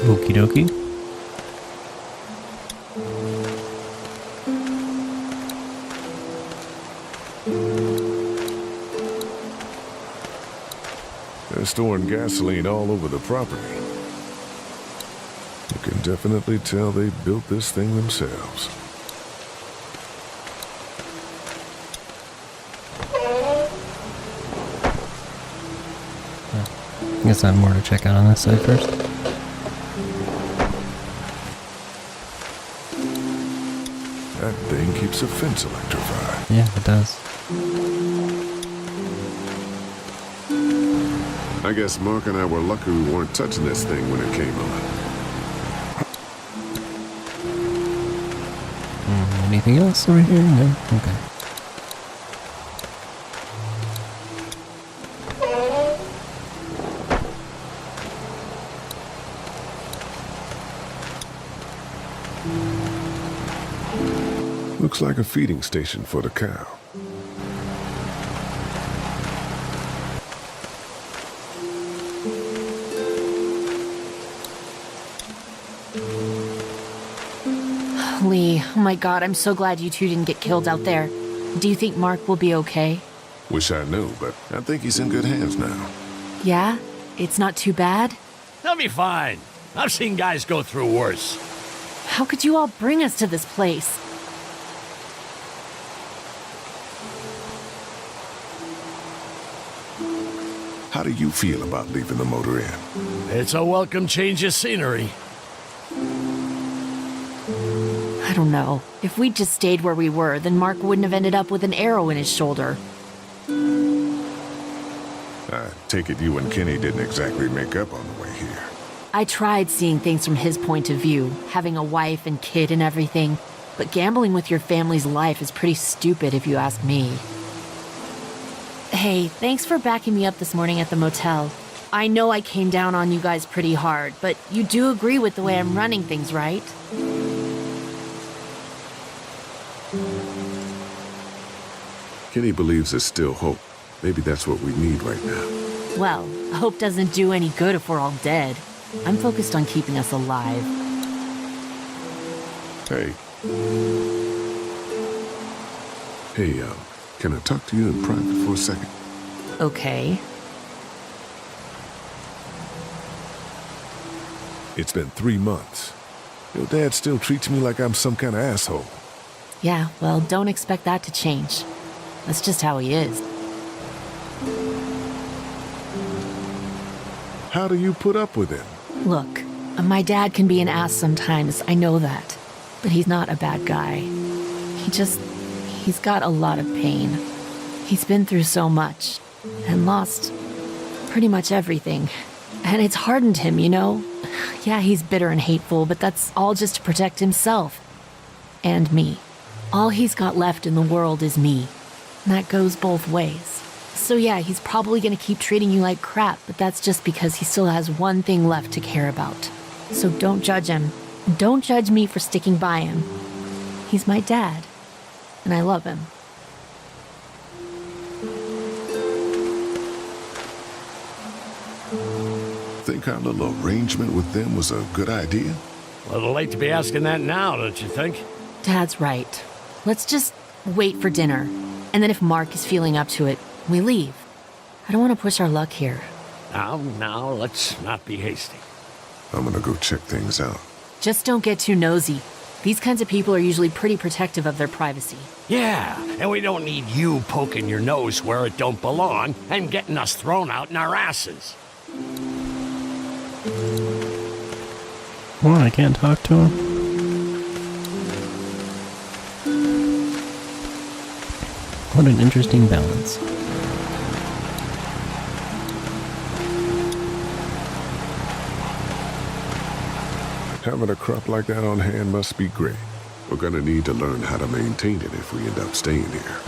Okie dokie. They're storing gasoline all over the property. You can definitely tell they built this thing themselves. I guess I have more to check out on this side first. That thing keeps a fence electrified. Yeah, it does. I guess Mark and I were lucky we weren't touching this thing when it came on. Anything else over here? No? Okay. Looks like a feeding station for the cow. Lee, oh my god, I'm so glad you two didn't get killed out there. Do you think Mark will be okay? Wish I knew, but I think he's in good hands now. Yeah? It's not too bad? They'll be fine. I've seen guys go through worse. How could you all bring us to this place? How do you feel about leaving the motor inn? It's a welcome change of scenery. I don't know. If we'd just stayed where we were, then Mark wouldn't have ended up with an arrow in his shoulder. I take it you and Kenny didn't exactly make up on the way here. I tried seeing things from his point of view, having a wife and kid and everything, but gambling with your family's life is pretty stupid if you ask me. Hey, thanks for backing me up this morning at the motel. I know I came down on you guys pretty hard, but you do agree with the way I'm running things, right? Kenny believes there's still hope. Maybe that's what we need right now. Well, hope doesn't do any good if we're all dead. I'm focused on keeping us alive. Hey. Hey, can I talk to you in private for a second? Okay. It's been 3 months. Your dad still treats me like I'm some kind of asshole. Yeah, well, don't expect that to change. That's just how he is. How do you put up with him? Look, my dad can be an ass sometimes, I know that. But he's not a bad guy. He's got a lot of pain. He's been through so much, and lost pretty much everything. And it's hardened him, you know? Yeah, he's bitter and hateful, but that's all just to protect himself. And me. All he's got left in the world is me. And that goes both ways. So yeah, he's probably gonna keep treating you like crap, but that's just because he still has one thing left to care about. So don't judge him. Don't judge me for sticking by him. He's my dad, and I love him. Think our little arrangement with them was a good idea? A little late to be asking that now, don't you think? Dad's right. Let's just wait for dinner. And then if Mark is feeling up to it, we leave. I don't want to push our luck here. Now, let's not be hasty. I'm gonna go check things out. Just don't get too nosy. These kinds of people are usually pretty protective of their privacy. Yeah, and we don't need you poking your nose where it don't belong and getting us thrown out in our asses. What, I can't talk to him? What an interesting balance. Having a crop like that on hand must be great. We're gonna need to learn how to maintain it if we end up staying here.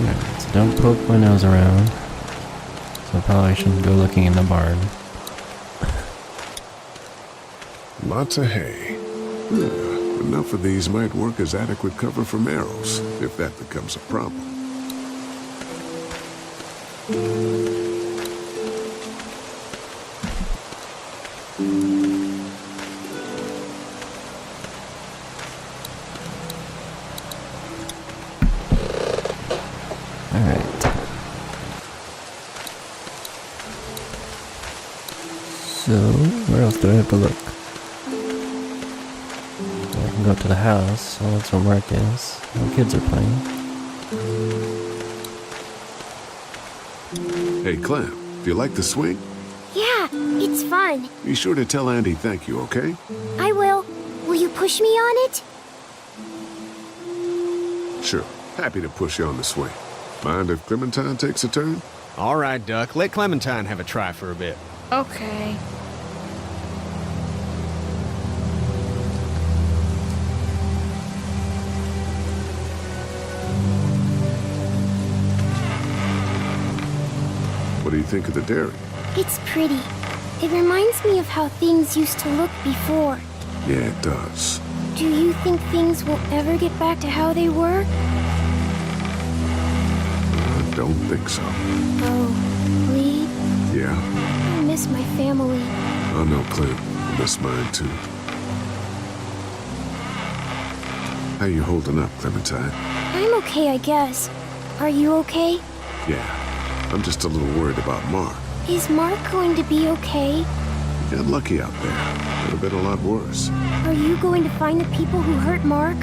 Alright, so don't poke my nose around. So I probably shouldn't go looking in the barn. Lots of hay. Enough of these might work as adequate cover from arrows, if that becomes a problem. So, where else do I have to look? I can go up to the house. Oh, that's where Mark is. The kids are playing. Hey, Clem, do you like the swing? Yeah, it's fun. Be sure to tell Andy thank you, okay? I will. Will you push me on it? Sure. Happy to push you on the swing. Mind if Clementine takes a turn? All right, Duck. Let Clementine have a try for a bit. Okay. What do you think of the dairy? It's pretty. It reminds me of how things used to look before. Yeah, it does. Do you think things will ever get back to how they were? I don't think so. Oh, Lee, Yeah? I miss my family. I know, Clem. I miss mine, too. How you holding up, Clementine? I'm okay, I guess. Are you okay? Yeah. I'm just a little worried about Mark. Is Mark going to be okay? You got lucky out there. Could have been a lot worse. Are you going to find the people who hurt Mark?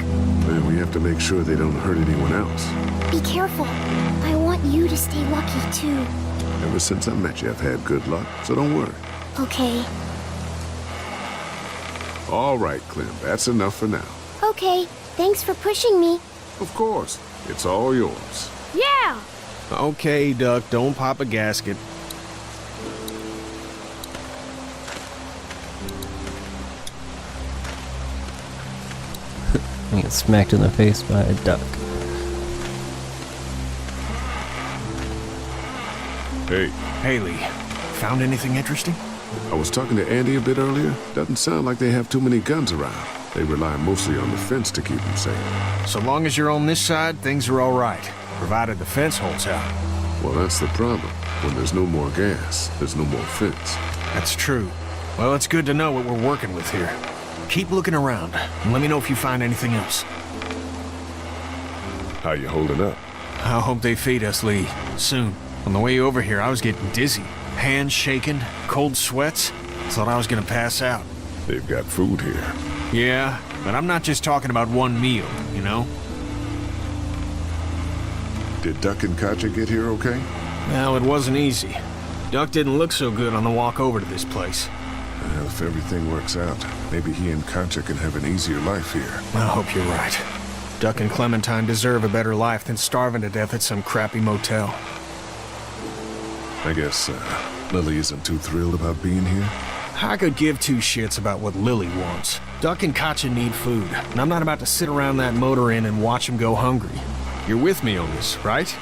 Man, we have to make sure they don't hurt anyone else. Be careful. I want you to stay lucky, too. Ever since I met you, I've had good luck, so don't worry. Okay. All right, Clem, that's enough for now. Okay, thanks for pushing me. Of course, it's all yours. Yeah! Okay, Duck. Don't pop a gasket. I get smacked in the face by a duck. Hey, Haley, found anything interesting? I was talking to Andy a bit earlier. Doesn't sound like they have too many guns around. They rely mostly on the fence to keep them safe. So long as you're on this side, things are all right. Provided the fence holds out. Well, that's the problem. When there's no more gas, there's no more fence. That's true. Well, it's good to know what we're working with here. Keep looking around, and let me know if you find anything else. How you holding up? I hope they feed us, Lee. Soon. On the way over here, I was getting dizzy. Hands shaking, cold sweats. Thought I was gonna pass out. They've got food here. Yeah, but I'm not just talking about one meal, you know? Did Duck and Katja get here okay? Well, it wasn't easy. Duck didn't look so good on the walk over to this place. Well, if everything works out, maybe he and Katja can have an easier life here. I hope you're right. Duck and Clementine deserve a better life than starving to death at some crappy motel. I guess, Lily isn't too thrilled about being here. I could give two shits about what Lily wants. Duck and Katja need food, and I'm not about to sit around that motor inn and watch them go hungry. You're with me on this, right?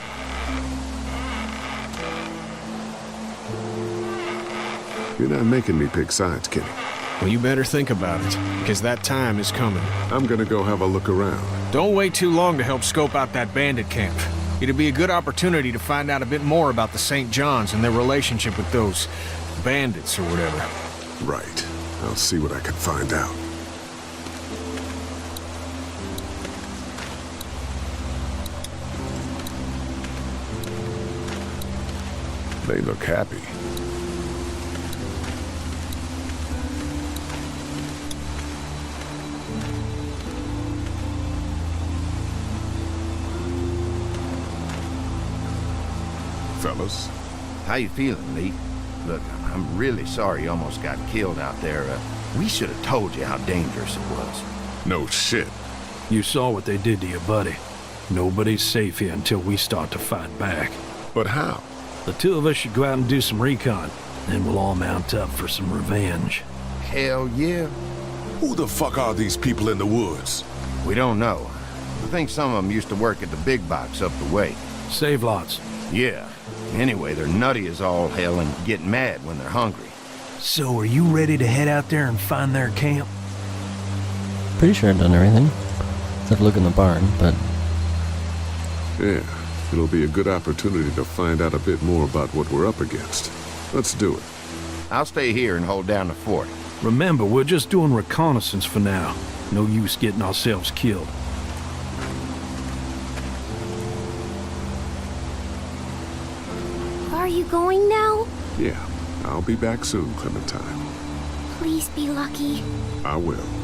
You're not making me pick sides, Kenny. Well, you better think about it, because that time is coming. I'm gonna go have a look around. Don't wait too long to help scope out that bandit camp. It'd be a good opportunity to find out a bit more about the St. John's and their relationship with those bandits or whatever. Right. I'll see what I can find out. They look happy. Fellas, How you feeling, Lee? Look, I'm really sorry you almost got killed out there. We should have told you how dangerous it was. no shit. You saw what they did to your buddy. Nobody's safe here until we start to fight back. But how? The two of us should go out and do some recon. Then we'll all mount up for some revenge. Hell yeah. Who the fuck are these people in the woods? We don't know. I think some of them used to work at the big box up the way. Save lots. Yeah. Anyway, they're nutty as all hell and get mad when they're hungry. So are you ready to head out there and find their camp? Pretty sure I've done everything. Except look in the barn, but Yeah, it'll be a good opportunity to find out a bit more about what we're up against. Let's do it. I'll stay here and hold down the fort. Remember, we're just doing reconnaissance for now. No use getting ourselves killed. Are you going now? Yeah, I'll be back soon, Clementine. Please be lucky. I will.